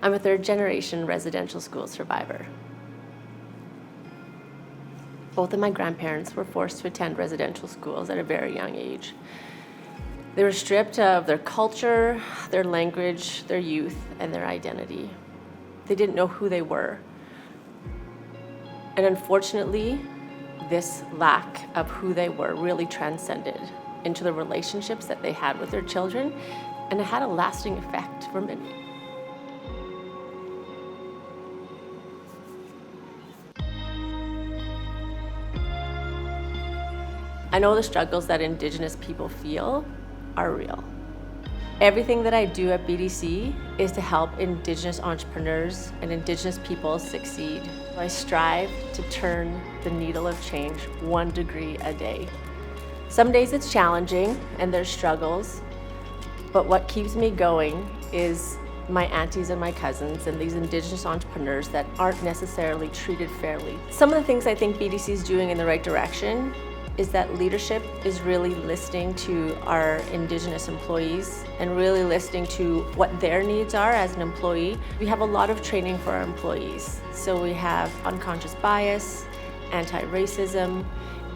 I'm a third-generation residential school survivor. Both of my grandparents were forced to attend residential schools at a very young age. They were stripped of their culture, their language, their youth, and their identity. They didn't know who they were. And unfortunately, this lack of who they were really transcended into the relationships that they had with their children, and it had a lasting effect for many. I know the struggles that Indigenous people feel are real. Everything that I do at BDC is to help Indigenous entrepreneurs and Indigenous people succeed. I strive to turn the needle of change 1 degree a day. Some days it's challenging and there's struggles, but what keeps me going is my aunties and my cousins and these Indigenous entrepreneurs that aren't necessarily treated fairly. Some of the things I think BDC is doing in the right direction is that leadership is really listening to our Indigenous employees and really listening to what their needs are as an employee. We have a lot of training for our employees. So we have unconscious bias, anti-racism,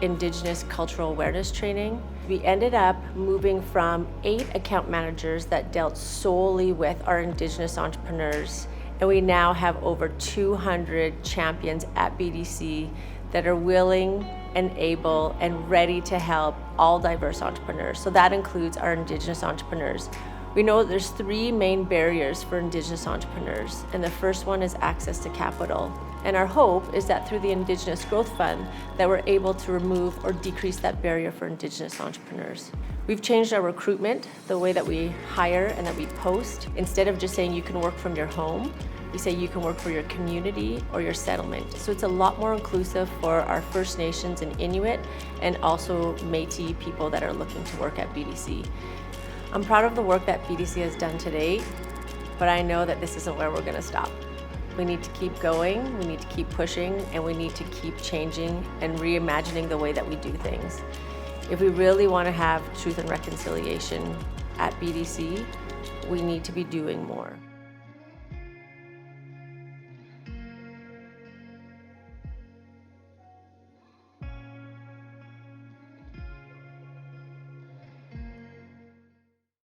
Indigenous cultural awareness training. We ended up moving from 8 account managers that dealt solely with our Indigenous entrepreneurs, and we now have over 200 champions at BDC that are willing and able and ready to help all diverse entrepreneurs. So that includes our Indigenous entrepreneurs. We know there's 3 main barriers for Indigenous entrepreneurs, and the first one is access to capital. And our hope is that through the Indigenous Growth Fund that we're able to remove or decrease that barrier for Indigenous entrepreneurs. We've changed our recruitment, the way that we hire and that we post. Instead of just saying you can work from your home, we say you can work for your community or your settlement. So it's a lot more inclusive for our First Nations and Inuit, and also Métis people that are looking to work at BDC. I'm proud of the work that BDC has done to date, but I know that this isn't where we're going to stop. We need to keep going, we need to keep pushing, and we need to keep changing and reimagining the way that we do things. If we really want to have truth and reconciliation at BDC, we need to be doing more.